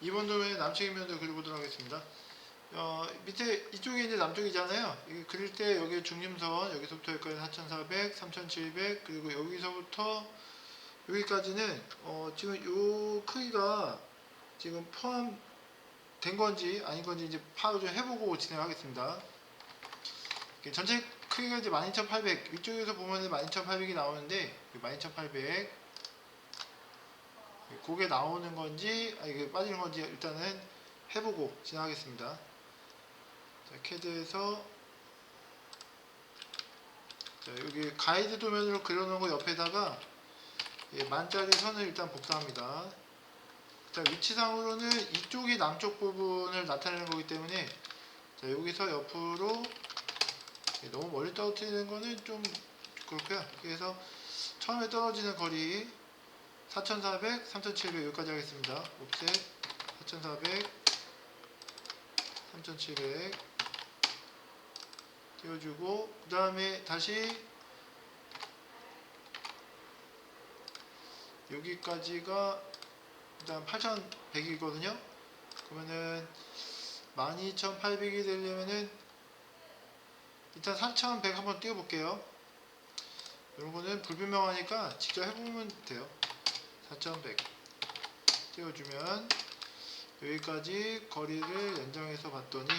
2번 도면의 남측 인면도 그려보도록 하겠습니다. 밑에 이쪽이 이제 남쪽이잖아요. 이게 그릴 때 여기 중심선 여기서부터 여기까지 4400, 3700 그리고 여기서부터 여기까지는 지금 요 크기가 지금 포함된 건지 아닌 건지 이제 파악을 좀 해보고 진행하겠습니다. 전체 크기가 이제 12800 위쪽에서 보면 12800이 나오는데 12800 그게 나오는 건지 이게 빠지는 건지 일단은 해보고 진행하겠습니다. 자, 캐드에서 자, 여기 가이드 도면으로 그려놓은 거 옆에다가 만짜리 선을 일단 복사합니다. 자, 위치상으로는 이쪽이 남쪽 부분을 나타내는 거기 때문에 자, 여기서 옆으로 너무 멀리 떨어뜨리는 거는 좀 그렇고요. 그래서 처음에 떨어지는 거리 4400, 3700 여기까지 하겠습니다. 옵셋 4400, 3700 띄워주고 그 다음에 다시 여기까지가 일단 8100이거든요. 그러면은 12800이 되려면은 일단 4100 한번 띄워볼게요. 이런 거는 불분명하니까 직접 해보면 돼요. 4100 띄워주면 여기까지 거리를 연장해서 봤더니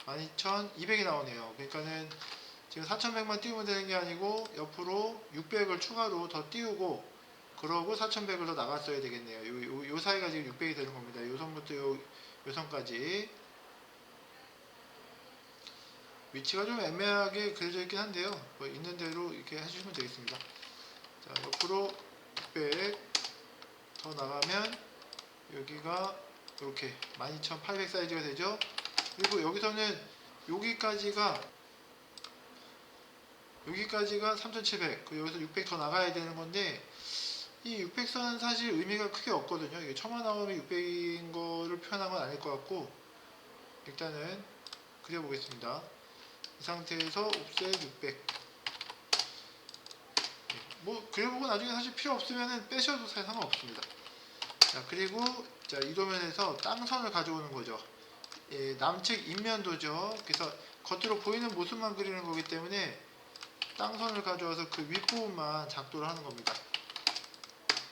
12200이 나오네요. 그러니까는 지금 4100만 띄우면 되는 게 아니고 옆으로 600을 추가로 더 띄우고 그러고 4100을 더 나갔어야 되겠네요. 요 사이가 지금 600이 되는 겁니다. 요 선부터 요 선까지 위치가 좀 애매하게 그려져 있긴 한데요. 뭐 있는 대로 이렇게 해주시면 되겠습니다. 자, 옆으로 600 더 나가면 여기가 이렇게 12800 사이즈가 되죠. 그리고 여기서는 여기까지가 3700 여기서 600 더 나가야 되는 건데 이 600선은 사실 의미가 크게 없거든요. 이게 처마 나오면 600인 거를 표현한 건 아닐 것 같고 일단은 그려보겠습니다. 이 상태에서 옵셋 600 뭐 그려보고 나중에 사실 필요 없으면 빼셔도 상관없습니다. 자, 그리고 자, 이 도면에서 땅선을 가져오는 거죠. 남측 인면도죠. 그래서 겉으로 보이는 모습만 그리는 거기 때문에 땅선을 가져와서 그 윗부분만 작도를 하는 겁니다.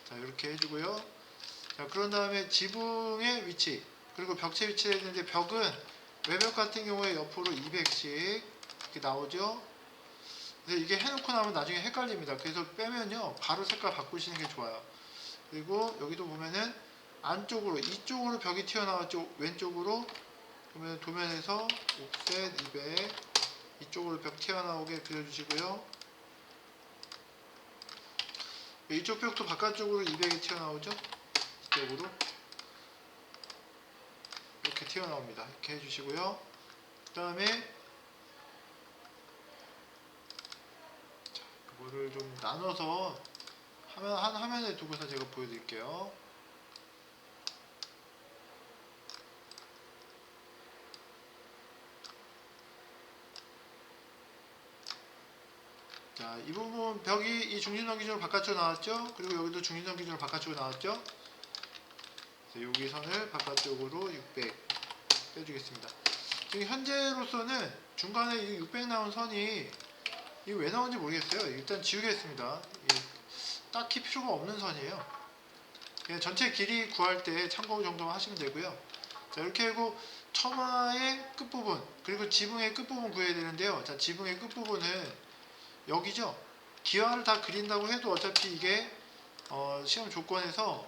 자, 이렇게 해주고요. 자, 그런 다음에 지붕의 위치 그리고 벽체 위치를 했는데 벽은 외벽 같은 경우에 옆으로 200씩 이렇게 나오죠. 그래서 이게 해놓고 나면 나중에 헷갈립니다. 그래서 빼면요 바로 색깔 바꾸시는 게 좋아요. 그리고 여기도 보면은 안쪽으로 이쪽으로 벽이 튀어나왔죠. 왼쪽으로 그러면 도면에서 옵셋 200 이쪽으로 벽 튀어나오게 그려주시고요. 이쪽 벽도 바깥쪽으로 200이 튀어나오죠. 이쪽으로 이렇게 튀어나옵니다. 이렇게 해주시고요. 그 다음에 이거를 좀 나눠서 한 화면에 두고서 제가 보여드릴게요. 자, 이 부분 벽이 이 중심선 기준으로 바깥쪽으로 나왔죠? 그리고 여기도 중심선 기준으로 바깥쪽으로 나왔죠? 여기 선을 바깥쪽으로 600 빼주겠습니다. 지금 현재로서는 중간에 이 600 나온 선이 이게 왜 나온지 모르겠어요. 일단 지우겠습니다. 딱히 필요가 없는 선이에요. 그냥 전체 길이 구할 때 참고 정도만 하시면 되고요. 자, 이렇게 하고 처마의 끝부분 그리고 지붕의 끝부분 구해야 되는데요. 자, 지붕의 끝부분은 여기죠. 기와를 다 그린다고 해도 어차피 이게 시험 조건에서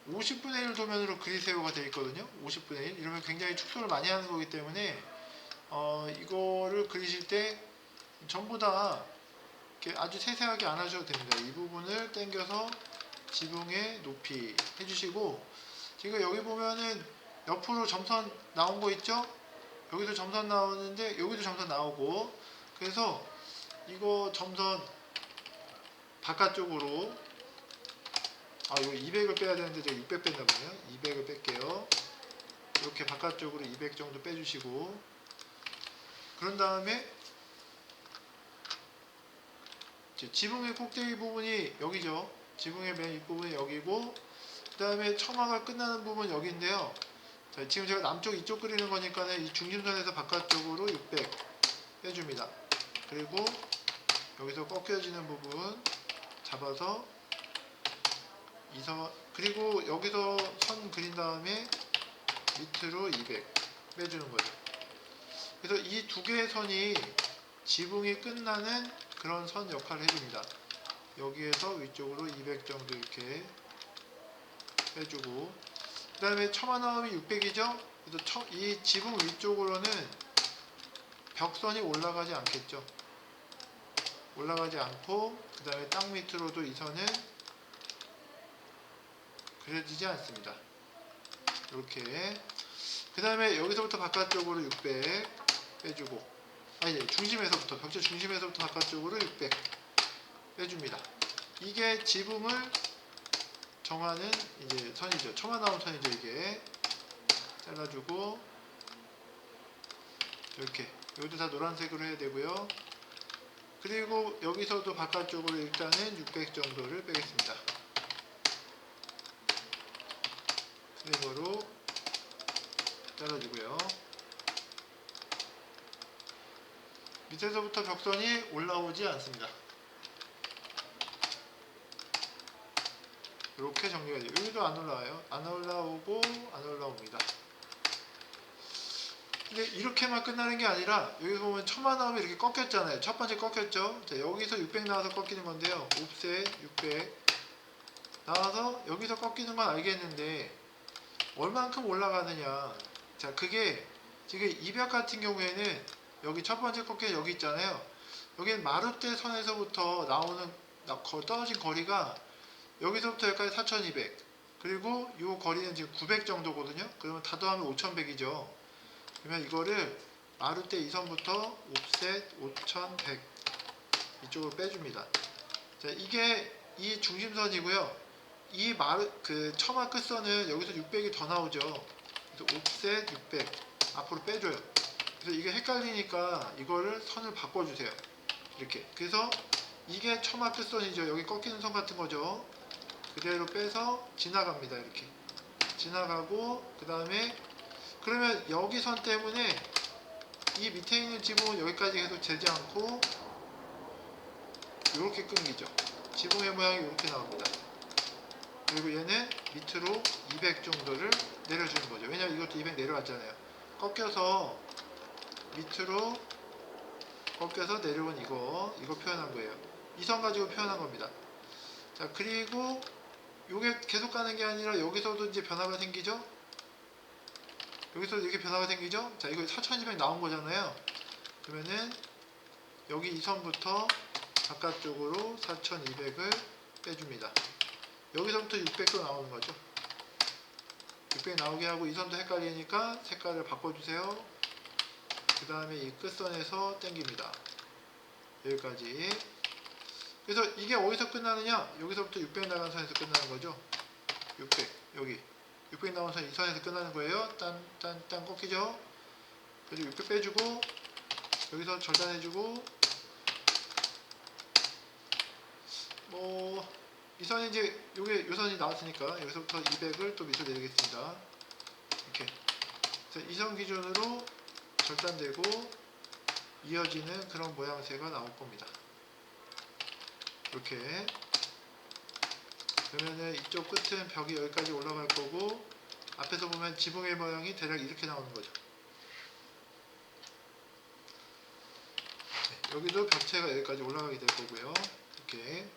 50분의 1 도면으로 그리세요가 되어 있거든요. 50분의 1 이러면 굉장히 축소를 많이 하는 거기 때문에 이거를 그리실 때 전부 다 이렇게 아주 세세하게 안 하셔도 됩니다. 이 부분을 당겨서 지붕의 높이 해주시고 지금 여기 보면은 옆으로 점선 나온 거 있죠? 여기도 점선 나오는데 여기도 점선 나오고 그래서 이거 점선 바깥쪽으로 이거 200을 빼야 되는데 제가 600 뺐나 보네요. 200을 뺄게요. 이렇게 바깥쪽으로 200 정도 빼주시고 그런 다음에 지붕의 꼭대기 부분이 여기죠. 지붕의 맨 윗부분이 여기고 그 다음에 처마가 끝나는 부분 여기인데요. 자, 지금 제가 남쪽 이쪽 그리는 거니까 이 중심선에서 바깥쪽으로 600 빼줍니다. 그리고 여기서 꺾여지는 부분 잡아서 그리고 여기서 선 그린 다음에 밑으로 200 빼주는 거죠. 그래서 이 두 개의 선이 지붕이 끝나는 그런 선 역할을 해줍니다. 여기에서 위쪽으로 200 정도 이렇게 빼주고, 그 다음에 처마 나옴이 600이죠. 그래서 이 지붕 위쪽으로는 벽선이 올라가지 않겠죠. 올라가지 않고, 그 다음에 땅 밑으로도 이 선은 그려지지 않습니다. 이렇게. 그 다음에 여기서부터 바깥쪽으로 600 빼주고, 아니, 중심에서부터, 벽체 중심에서부터 바깥쪽으로 600 빼줍니다. 이게 지붕을 정하는 이제 선이죠. 처마 나온 선이죠. 이게 잘라주고, 이렇게 여기도 다 노란색으로 해야 되고요. 그리고 여기서도 바깥쪽으로 일단은 600 정도를 빼겠습니다. 스니머로 잘라주고요. 밑에서부터 벽선이 올라오지 않습니다. 이렇게 정리가 돼요. 여기도 안 올라와요. 안 올라오고 안 올라옵니다. 근데 이렇게만 끝나는 게 아니라 여기 보면 처마 나오면 이렇게 꺾였잖아요. 첫 번째 꺾였죠. 자, 여기서 600 나와서 꺾이는 건데요. 옵셋 600 나와서 여기서 꺾이는 건 알겠는데 얼만큼 올라가느냐. 자, 그게 지금 이벽 같은 경우에는 여기 첫 번째 꺾여 여기 있잖아요. 여기는 마룻대 선에서부터 나오는 떨어진 거리가 여기서부터 여기까지 4200, 그리고 이 거리는 지금 900 정도거든요. 그러면 다 더하면 5100이죠. 그러면 이거를 마룻대 2선부터 옵셋 5100 이쪽으로 빼줍니다. 자, 이게 이 중심선이고요. 이 처마 끝선은 여기서 600이 더 나오죠. 그래서 옵셋 600 앞으로 빼줘요. 그래서 이게 헷갈리니까 이거를 선을 바꿔주세요. 이렇게. 그래서 이게 처마 끝선이죠. 여기 꺾이는 선 같은 거죠. 그대로 빼서 지나갑니다. 이렇게 지나가고, 그 다음에 그러면 여기 선 때문에 이 밑에 있는 지붕은 여기까지 계속 재지 않고 이렇게 끊기죠. 지붕의 모양이 이렇게 나옵니다. 그리고 얘는 밑으로 200 정도를 내려주는 거죠. 왜냐면 이것도 200 내려왔잖아요. 꺾여서 밑으로 꺾여서 내려온 이거 표현한 거예요. 이 선 가지고 표현한 겁니다. 자, 그리고 요게 계속 가는 게 아니라 여기서도 이제 변화가 생기죠. 여기서 이렇게 변화가 생기죠. 자, 이거 4200 나온 거잖아요. 그러면은 여기 이 선부터 바깥쪽으로 4200을 빼줍니다. 여기서부터 600도 나오는 거죠. 600 나오게 하고, 이 선도 헷갈리니까 색깔을 바꿔주세요. 그 다음에 이 끝선에서 당깁니다. 여기까지. 그래서 이게 어디서 끝나느냐? 여기서부터 600 나간 선에서 끝나는 거죠. 600 여기 600 나온 선 이 선에서 끝나는 거예요. 딴 꺾이죠. 그래서 600 빼주고, 여기서 절단해주고, 이 선이 이제 요 선이 나왔으니까 여기서부터 200을 또 밑으로 내리겠습니다. 이렇게. 그래서 이 선 기준으로 절단되고 이어지는 그런 모양새가 나올 겁니다. 이렇게. 그러면은 이쪽 끝은 벽이 여기까지 올라갈 거고, 앞에서 보면 지붕의 모양이 대략 이렇게 나오는 거죠. 네, 여기도 벽체가 여기까지 올라가게 될 거고요. 이렇게.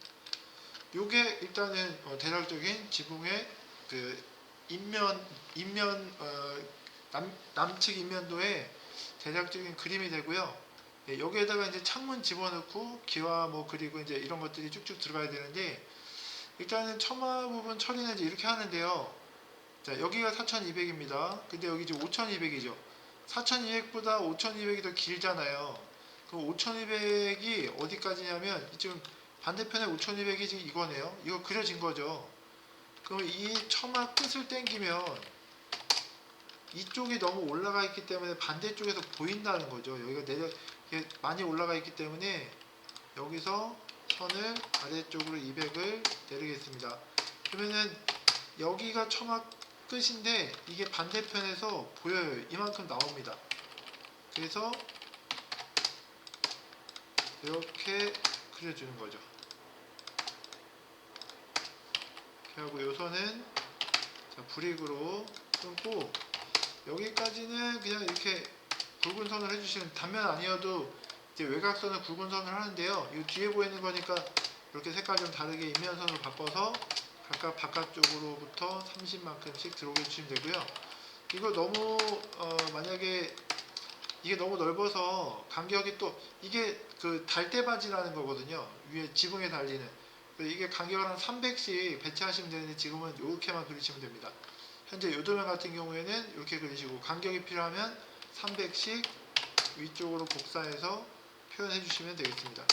요게 일단은 대략적인 지붕의 그 남측 인면도의 대략적인 그림이 되고요. 네, 여기에다가 이제 창문 집어넣고 기와 그리고 이제 이런 것들이 쭉쭉 들어가야 되는데, 일단은 처마 부분 처리는 이제 이렇게 하는데요. 자, 여기가 4200입니다. 근데 여기 지금 5200이죠. 4200보다 5200이 더 길잖아요. 그럼 5200이 어디까지냐면 지금 반대편에 5200이 지금 이거네요. 이거 그려진 거죠. 그럼 이 처마 끝을 당기면 이쪽이 너무 올라가 있기 때문에 반대쪽에서 보인다는 거죠. 여기가 이게 많이 올라가 있기 때문에 여기서 선을 아래쪽으로 200을 내리겠습니다. 그러면은 여기가 처마 끝인데 이게 반대편에서 보여요. 이만큼 나옵니다. 그래서 이렇게 그려주는 거죠. 이렇게 하고 요 선은 자, 브릭으로 끊고 여기까지는 그냥 이렇게 굵은 선을 해주시면, 단면 아니어도 이제 외곽선을 굵은 선을 하는데요. 이 뒤에 보이는 거니까 이렇게 색깔 좀 다르게 인면선으로 바꿔서 각각 바깥쪽으로부터 30만큼씩 들어오게 해주시면 되고요. 이거 너무 만약에 이게 너무 넓어서 간격이 또 이게 그 달대바지라는 거거든요. 위에 지붕에 달리는 이게 간격을 한 300씩 배치하시면 되는데 지금은 이렇게만 그리시면 됩니다. 현재 요도면 같은 경우에는 이렇게 그리시고 간격이 필요하면 300씩 위쪽으로 복사해서 표현해 주시면 되겠습니다.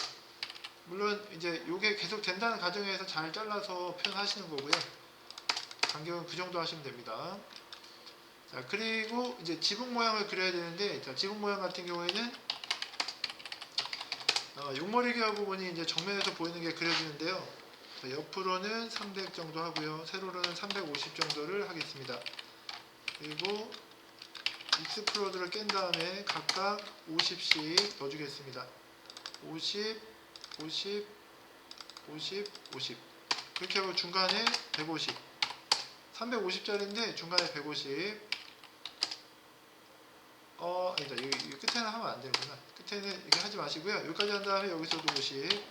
물론 이제 이게 계속 된다는 가정에서 잘 잘라서 표현하시는 거고요. 간격은 그 정도 하시면 됩니다. 자, 그리고 이제 지붕 모양을 그려야 되는데, 자, 지붕 모양 같은 경우에는 용머리기와 부분이 이제 정면에서 보이는 게 그려지는데요. 자, 옆으로는 300 정도 하고요. 세로로는 350 정도를 하겠습니다. 그리고 익스플로드를 깬 다음에 각각 50씩 넣어주겠습니다. 50, 50, 50, 50. 그렇게 하고 중간에 150. 350짜리인데 중간에 150. 아니다. 여기 끝에는 하면 안 되는구나. 끝에는 이렇게 하지 마시고요. 여기까지 한 다음에 여기서도 50. 이렇게.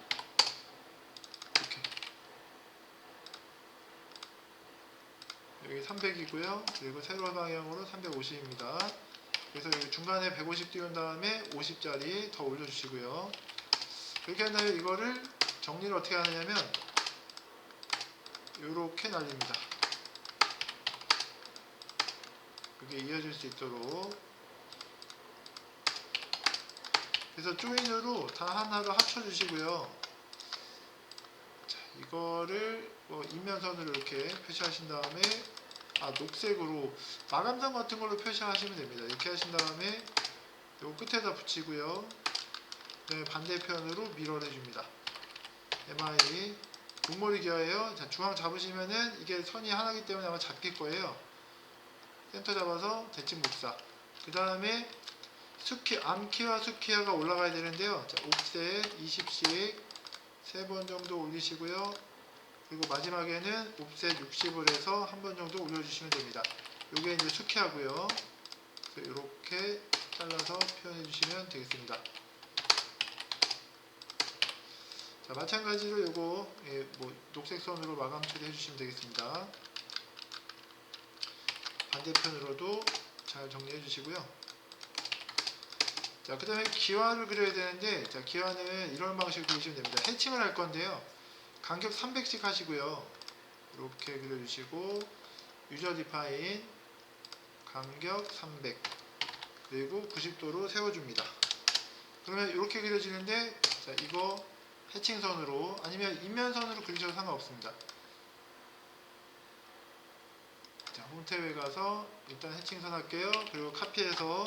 여기 300이고요. 그리고 세로 방향으로 350입니다. 그래서 여기 중간에 150 띄운 다음에 50짜리 더 올려주시고요. 그렇게 한 다음에 이거를 정리를 어떻게 하느냐면 이렇게 날립니다. 그게 이어질 수 있도록. 그래서 조인으로 다 하나로 합쳐주시고요. 자, 이거를 인면선으로 이렇게 표시하신 다음에 녹색으로 마감선 같은 걸로 표시하시면 됩니다. 이렇게 하신 다음에 요 끝에다 붙이고요. 네, 반대편으로 미러를 해줍니다. MI 목머리 기어예요. 자, 중앙 잡으시면은 이게 선이 하나이기 때문에 아마 잡힐 거예요. 센터 잡아서 대칭 복사. 그 다음에 암키와 수키화가 올라가야 되는데요. 자, 옵셋 20씩 3번 정도 올리시고요. 그리고 마지막에는 옵셋 60을 해서 한 번 정도 올려주시면 됩니다. 요게 이제 수키하고요. 이렇게 잘라서 표현해 주시면 되겠습니다. 자, 마찬가지로 요거 녹색 선으로 마감 처리해 주시면 되겠습니다. 반대편으로도 잘 정리해 주시고요. 자, 그 다음에 기와를 그려야 되는데, 자, 기와는 이런 방식으로 그리시면 됩니다. 해칭을 할 건데요. 간격 300씩 하시고요. 이렇게 그려주시고, 유저 디파인, 간격 300, 그리고 90도로 세워줍니다. 그러면 이렇게 그려지는데, 자, 이거 해칭선으로, 아니면 인면선으로 그리셔도 상관없습니다. 자, 홈탭에 가서 일단 해칭선 할게요. 그리고 카피해서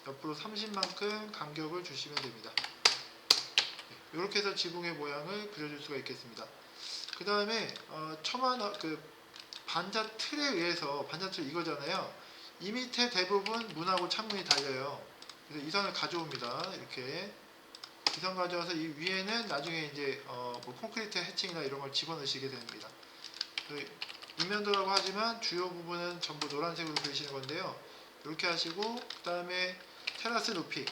옆으로 30만큼 간격을 주시면 됩니다. 이렇게 해서 지붕의 모양을 그려줄 수가 있겠습니다. 그 다음에 반자 틀에 의해서, 반자 틀 이거잖아요. 이 밑에 대부분 문하고 창문이 달려요. 그래서 이 선을 가져옵니다. 이렇게 이 선 가져와서 이 위에는 나중에 이제 콘크리트 해칭이나 이런 걸 집어넣으시게 됩니다. 인면도라고 하지만 주요 부분은 전부 노란색으로 그리시는 건데요. 이렇게 하시고, 그 다음에 테라스 높이,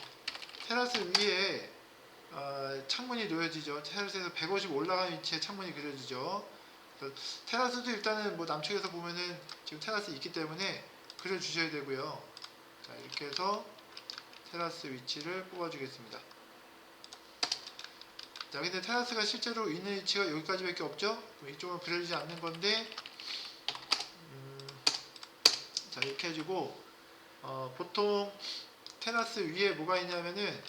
테라스 위에 창문이 놓여지죠. 테라스에서 150 올라간 위치에 창문이 그려지죠. 테라스도 일단은 남쪽에서 보면은 지금 테라스 있기 때문에 그려주셔야 되고요. 자, 이렇게 해서 테라스 위치를 뽑아주겠습니다. 자, 근데 테라스가 실제로 있는 위치가 여기까지밖에 없죠. 이쪽은 그려지지 않는 건데, 자, 이렇게 해주고, 보통 테라스 위에 뭐가 있냐면은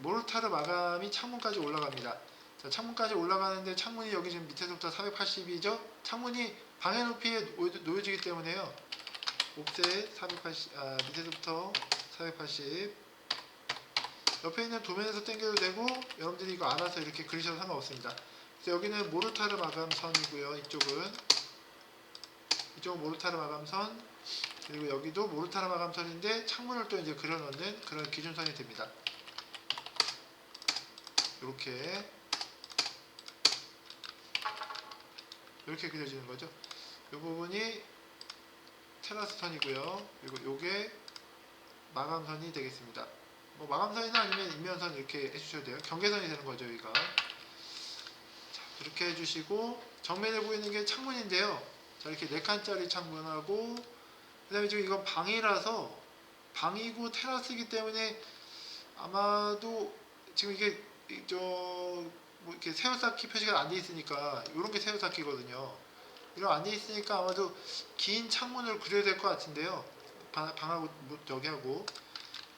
모르타르 마감이 창문까지 올라갑니다. 자, 창문까지 올라가는데 창문이 여기 지금 밑에서부터 480이죠. 창문이 방해 높이에 놓여지기 때문에요. 옵셋 480, 밑에서부터 480. 옆에 있는 도면에서 당겨도 되고, 여러분들이 이거 알아서 이렇게 그리셔도 상관없습니다. 그래서 여기는 모르타르 마감 선이고요. 이쪽은 이쪽은 모르타르 마감선, 그리고 여기도 모르타르 마감선인데 창문을 또 이제 그려 넣는 그런 기준선이 됩니다. 이렇게 그려지는 거죠. 이 부분이 테라스 선이고요. 그리고 요게 마감선이 되겠습니다. 뭐 마감선이나 아니면 인면선 이렇게 해주셔도 돼요. 경계선이 되는 거죠, 여기가. 자, 이렇게 해주시고 정면에 보이는 게 창문인데요. 자, 이렇게 4칸짜리 창문하고 그 다음에 지금 이건 방이라서 방이고 테라스이기 때문에 아마도 지금 이게 뭐 이렇게 새우쌓기 표시가 안 돼 있으니까 이런 게 새우쌓기거든요. 이런 안 돼 있으니까 아마도 긴 창문을 그려야 될 것 같은데요. 방하고 저기 하고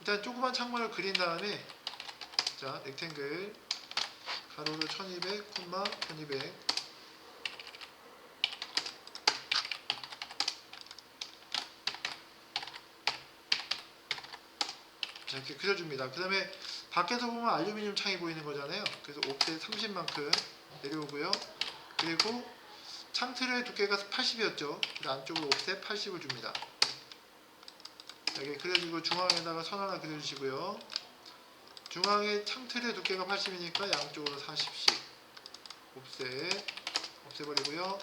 일단 조그만 창문을 그린 다음에 자 렉탱글 가로를 1200, 콤마 1200 자, 이렇게 그려줍니다. 그 다음에 밖에서 보면 알루미늄 창이 보이는 거잖아요. 그래서 옵셋 30만큼 내려오고요. 그리고 창틀의 두께가 80이었죠. 안쪽으로 옵셋 80을 줍니다. 여기 그려주고 중앙에다가 선 하나 그려주시고요. 중앙에 창틀의 두께가 80이니까 양쪽으로 40씩 없애버리고요.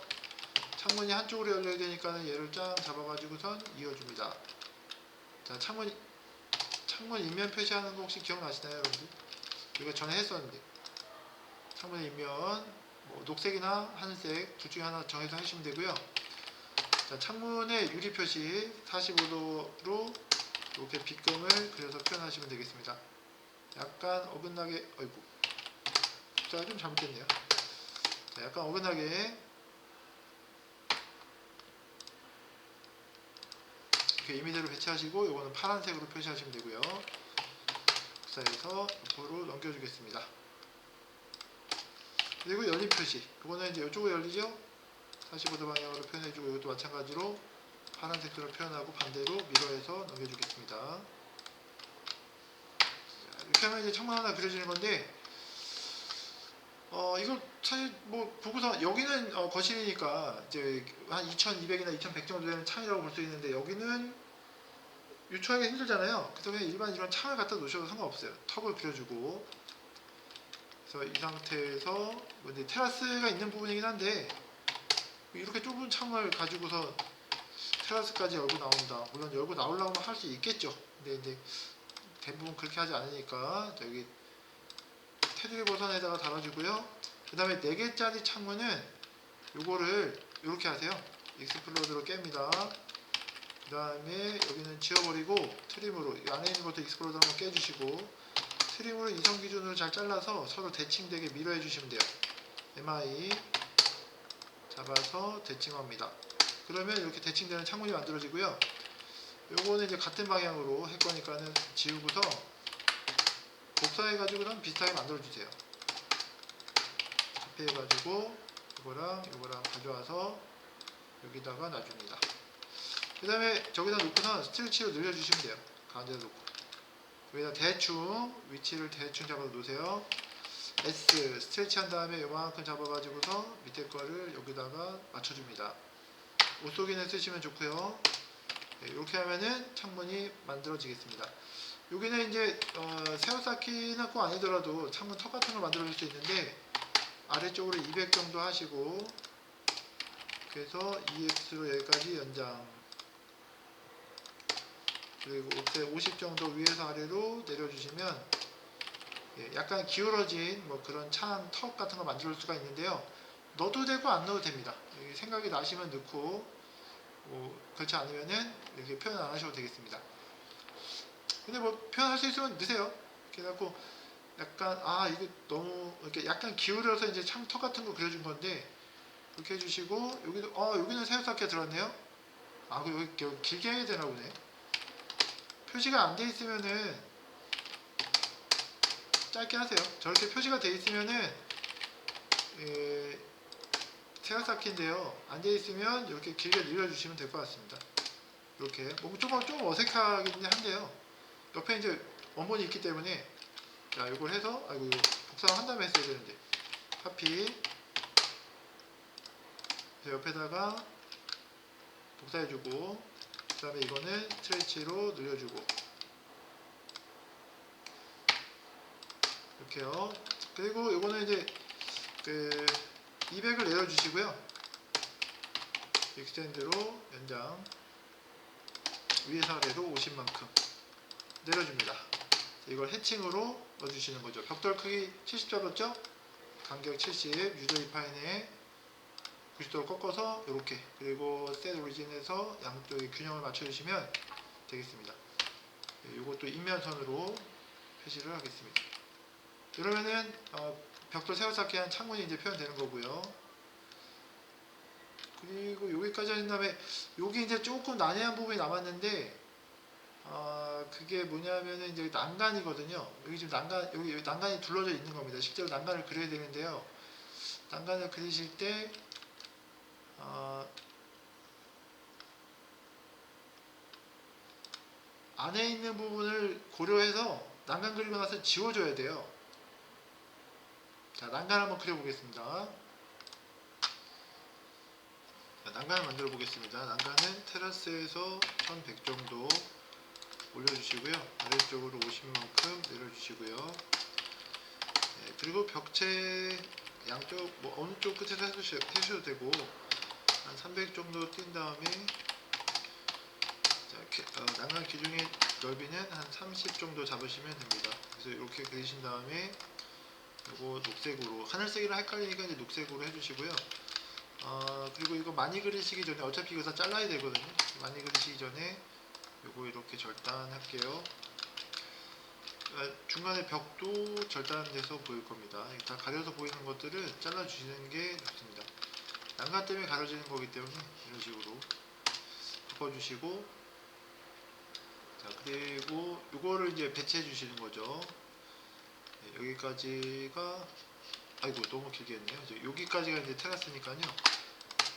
창문이 한쪽으로 열려야 되니까 얘를 쫙 잡아가지고선 이어줍니다. 자, 창문 인면 표시하는 거 혹시 기억나시나요, 여러분들? 이거 전에 했었는데 창문 인면 뭐 녹색이나 하늘색 둘 중에 하나 정해서 하시면 되고요. 자, 창문의 유리 표시 45도로 이렇게 빗금을 그려서 표현하시면 되겠습니다. 약간 어긋나게, 어이구, 숫자가 좀 잘못됐네요. 자, 약간 어긋나게 이렇게 이미지로 배치하시고 이거는 파란색으로 표시하시면 되고요. 복사해서 옆으로 넘겨주겠습니다. 그리고 열림 표시, 이거는 이제 이쪽으로 열리죠. 45도 방향으로 표현해주고 이것도 마찬가지로 파란색으로 표현하고 반대로 미러에서 넘겨주겠습니다. 이렇게 하면 이제 창문 하나 그려지는 건데 이걸 사실 뭐 보고서 여기는 거실이니까 이제 한 2200이나 2100 정도 되는 창이라고 볼 수 있는데 여기는 유추하기 힘들잖아요. 그래서 그냥 일반 이런 창을 갖다 놓으셔도 상관없어요. 턱을 그려주고 그래서 이 상태에서 뭐 이제 테라스가 있는 부분이긴 한데 이렇게 좁은 창을 가지고서 테라스까지 열고 나온다. 물론 열고 나오려고 할 수 있겠죠. 근데 이제 대부분 그렇게 하지 않으니까 여기 테두리 버선에다가 달아주고요. 그 다음에 4개짜리 창문은 요거를 이렇게 하세요. 익스플로드로 깹니다. 그 다음에 여기는 지워버리고 트림으로 이 안에 있는 것도 익스플로드 한번 깨주시고 트림으로 이성 기준으로 잘 잘라서 서로 대칭되게 밀어 해주시면 돼요. MI 잡아서 대칭합니다. 그러면 이렇게 대칭되는 창문이 만들어지고요. 요거는 이제 같은 방향으로 할 거니까는 지우고서 복사해가지고 비슷하게 만들어주세요. 카피해가지고 이거랑 가져와서 여기다가 놔줍니다. 그 다음에 저기다 놓고서 스트레치로 늘려주시면 돼요. 가운데다 놓고 여기다 대충 위치를 대충 잡아 놓으세요. S 스트레치 한 다음에 요만큼 잡아가지고서 밑에 거를 여기다가 맞춰줍니다. 옷속이는 쓰시면 좋고요. 네, 이렇게 하면은 창문이 만들어지겠습니다. 여기는 이제 새우쌓기는 꼭 아니더라도 창문 턱 같은 걸 만들어 줄 수 있는데 아래쪽으로 200 정도 하시고 그래서 EX로 여기까지 연장 그리고 50 정도 위에서 아래로 내려주시면 약간 기울어진 뭐 그런 창 턱 같은 거 만들 수가 있는데요. 넣어도 되고 안 넣어도 됩니다. 생각이 나시면 넣고 그렇지 않으면은 이렇게 표현 안 하셔도 되겠습니다. 근데 뭐 표현할 수 있으면 넣으세요. 이렇게 해갖고 약간 이게 너무 이렇게 약간 기울여서 이제 창턱 같은 거 그려준 건데 이렇게 해주시고 여기도 여기는 새우쌓기가 들어갔네요. 여기 길게 해야 되나 보네. 표시가 안 돼 있으면은 짧게 하세요. 저렇게 표시가 돼 있으면은 새우쌓기인데요. 안 돼 있으면 이렇게 길게 늘려주시면 될 것 같습니다. 이렇게 뭐 좀 어색하긴 한데요. 옆에 이제 원본이 있기 때문에 자 이걸 해서 이거 복사를 한 다음에 했어야 되는데 카피 옆에다가 감싸해주고, 그 다음에 이거는 스트레치로 늘려주고 이렇게요. 그리고 이거는 이제 그 200을 내려주시고요. 익스텐드로 연장 위에서 아래로 50만큼 내려줍니다. 이걸 해칭으로 넣어주시는 거죠. 벽돌 크기 70 잡았죠? 간격 70, 유저 이파인에 90도로 꺾어서 이렇게, 그리고 셋 오리진에서 양쪽의 균형을 맞춰주시면 되겠습니다. 이것도 인면선으로 표시를 하겠습니다. 이러면은 벽돌 세워쌓기 한 창문이 이제 표현되는 거고요. 그리고 여기까지 하신 다음에 여기 이제 조금 난해한 부분이 남았는데 그게 뭐냐면은 이제 난간이거든요. 여기 지금 여기 난간이 둘러져 있는 겁니다. 실제로 난간을 그려야 되는데요. 난간을 그리실 때 안에 있는 부분을 고려해서 난간 그리고 나서 지워줘야 돼요. 자, 난간 한번 그려보겠습니다. 자, 난간을 만들어 보겠습니다. 난간은 테라스에서 1100 정도 올려주시고요. 아래쪽으로 50만큼 내려주시고요. 네, 그리고 벽체 양쪽 어느 쪽 끝에서 해주셔도 되고 한 300 정도 뛴 다음에 난간 기둥의 넓이는 한 30 정도 잡으시면 됩니다. 그래서 이렇게 그리신 다음에 이거 녹색으로, 하늘색이랑 헷갈리니까 이제 녹색으로 해주시고요. 그리고 이거 많이 그리시기 전에, 어차피 이거 다 잘라야 되거든요. 많이 그리시기 전에 요거 이렇게 절단할게요. 중간에 벽도 절단돼서 보일 겁니다. 다 가려서 보이는 것들은 잘라주시는 게 좋습니다. 난간 때문에 가려지는 거기 때문에 이런 식으로 바꿔주시고, 자, 그리고 요거를 이제 배치해 주시는 거죠. 네, 여기까지가, 아이고 너무 길게 했네요. 여기까지가 이제 테라스니까요.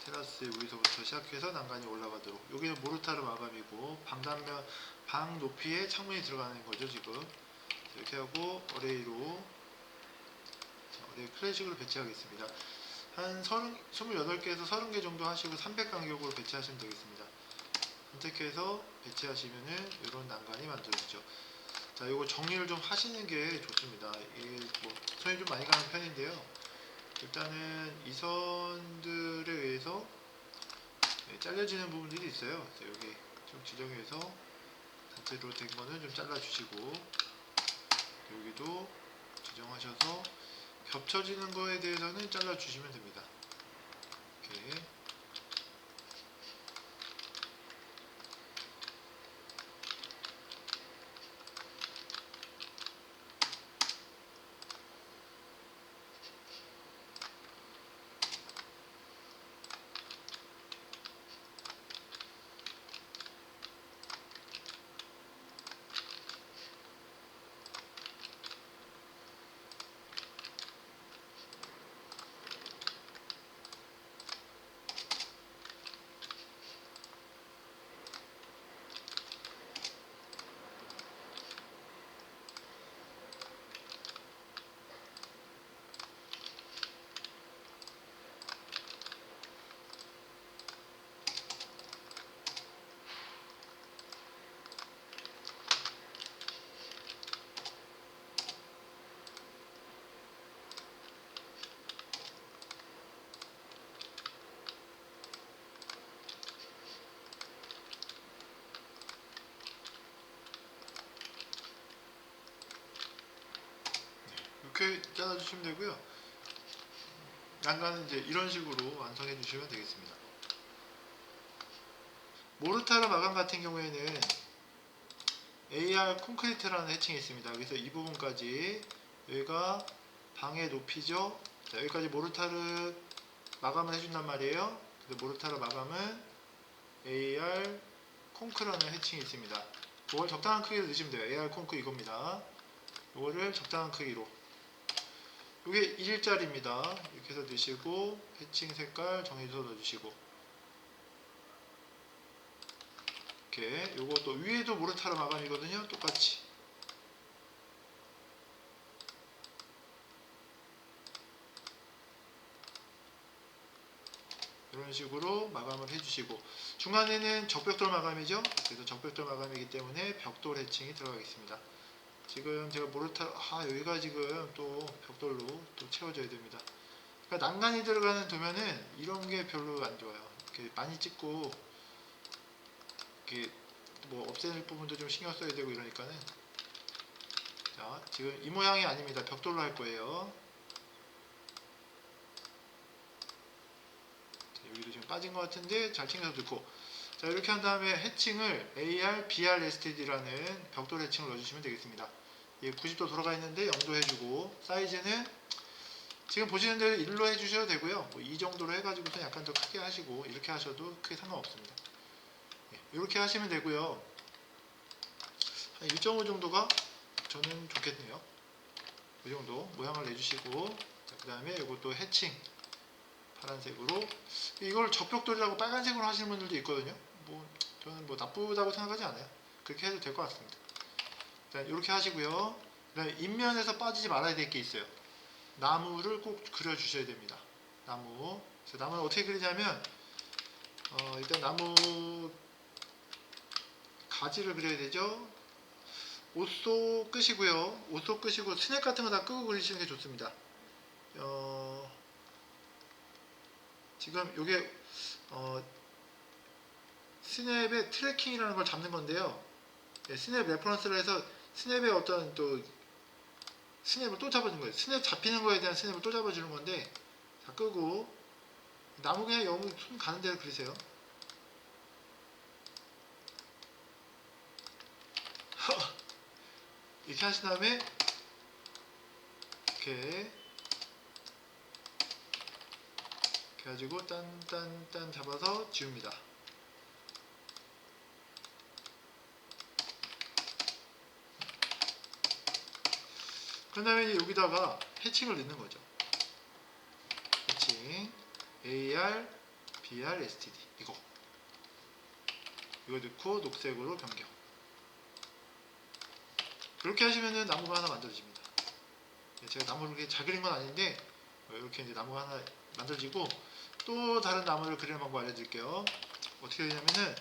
테라스 위에서부터 시작해서 난간이 올라가도록, 여기는 모르타르 마감이고 방 높이에 창문이 들어가는 거죠 지금. 이렇게 하고 어레이로, 어레이 클래식으로 배치하겠습니다. 한 28개에서 30개 정도 하시고 300 간격으로 배치하시면 되겠습니다. 선택해서 배치하시면은 이런 난간이 만들어지죠. 자, 이거 정리를 좀 하시는 게 좋습니다. 이게 손이 좀 많이 가는 편인데요. 일단은 이 선들에 의해서 잘려지는 부분들이 있어요. 그래서 여기 좀 지정해서 단체로 된 거는 좀 잘라주시고, 여기도 지정하셔서 겹쳐지는 거에 대해서는 잘라주시면 됩니다. 이렇게. 이렇게 잘라주시면 되고요. 난간은 이제 이런 식으로 완성해 주시면 되겠습니다. 모르타르 마감 같은 경우에는 AR 콘크리트라는 해칭이 있습니다. 그래서 이 부분까지, 여기가 방의 높이죠. 자, 여기까지 모르타르 마감을 해준단 말이에요. 그래서 모르타르 마감은 AR 콘크라는 해칭이 있습니다. 그걸 적당한 크기로 넣으시면 돼요. AR 콘크 이겁니다. 이거를 적당한 크기로, 이게 1일짜리입니다. 이렇게 해서 넣으시고, 해칭 색깔 정해서 넣어주시고, 이렇게. 요것도 위에도 모르타르 마감이거든요. 똑같이. 이런 식으로 마감을 해주시고, 중간에는 적벽돌 마감이죠. 그래서 적벽돌 마감이기 때문에 벽돌 해칭이 들어가겠습니다. 지금 제가 모르타 여기가 지금 또 벽돌로 또 채워져야 됩니다. 그러니까 난간이 들어가는 도면은 이런 게 별로 안 좋아요. 이렇게 많이 찍고 이렇게 뭐 없애는 부분도 좀 신경 써야 되고 이러니까는. 자, 지금 이 모양이 아닙니다. 벽돌로 할 거예요. 자, 여기도 지금 빠진 것 같은데 잘 챙겨서 넣고, 자, 이렇게 한 다음에 해칭을 AR, BR, STD라는 벽돌 해칭을 넣어주시면 되겠습니다. 예, 90도 돌아가 있는데 0도 해주고, 사이즈는 지금 보시는 대로 1로 해주셔도 되고요. 뭐 이 정도로 해가지고서 약간 더 크게 하시고 이렇게 하셔도 크게 상관없습니다. 예, 이렇게 하시면 되고요. 한 1.5 정도가 저는 좋겠네요. 이 정도 모양을 내주시고, 그 다음에 이것도 해칭 파란색으로, 이걸 적벽돌이라고 빨간색으로 하시는 분들도 있거든요. 뭐 저는 뭐 나쁘다고 생각하지 않아요. 그렇게 해도 될 것 같습니다. 일단 이렇게 하시고요. 그다음에 인면에서 빠지지 말아야 될 게 있어요. 나무를 꼭 그려 주셔야 됩니다. 나무. 그래서 나무를 어떻게 그리냐면 일단 나무 가지를 그려야 되죠. 옷소 끄시고요. 옷소 끄시고 스냅 같은 거 다 끄고 그리시는 게 좋습니다. 지금 요게 스냅의 트래킹이라는 걸 잡는 건데요. 네, 스냅 레퍼런스를 해서 스냅의 어떤 또 스냅을 또 잡아주는 거예요. 스냅 잡히는 거에 대한 스냅을 또 잡아주는 건데, 다 끄고 나무 그냥 너무 손 가는 대로 그리세요. 이렇게 하신 다음에 이렇게 가지고 딴 잡아서 지웁니다. 그 다음에 여기다가 해칭을 넣는 거죠. 해칭 AR, BR, STD 이거 넣고 녹색으로 변경. 그렇게 하시면은 나무가 하나 만들어집니다. 제가 나무를 그렇게 잘 그린 건 아닌데 이렇게 이제 나무가 하나 만들어지고, 또 다른 나무를 그리는 방법 알려드릴게요. 어떻게 되냐면은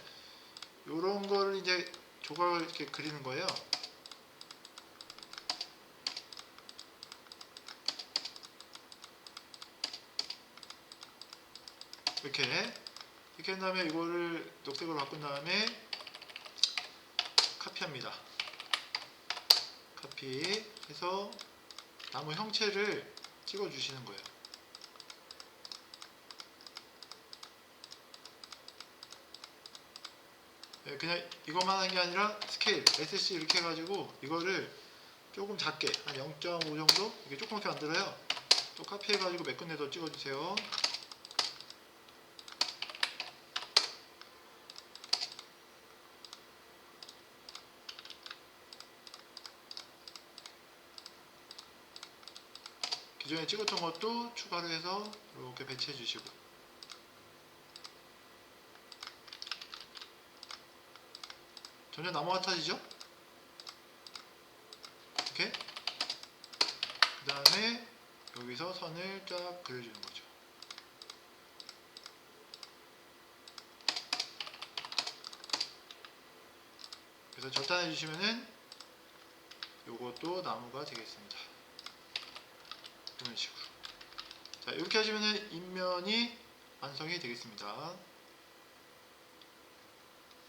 요런 거를 이제 조각을 이렇게 그리는 거예요. 이렇게 한 다음에 이거를 녹색으로 바꾼 다음에 카피합니다. 카피해서 나무 형체를 찍어 주시는 거예요. 네, 그냥 이것만 하는 게 아니라 스케일 SC 이렇게 해가지고 이거를 조금 작게 한 0.5 정도 이게 조그맣게 만들어요. 또 카피해가지고 몇 군데 더 찍어주세요. 기존에 찍었던 것도 추가로 해서 이렇게 배치해 주시고, 전혀 나무 같아지죠? 이렇게 그 다음에 여기서 선을 쫙 그려주는 거죠. 그래서 절단해 주시면은 요것도 나무가 되겠습니다. 이런 식으로. 자, 이렇게 하시면은 인면이 완성이 되겠습니다.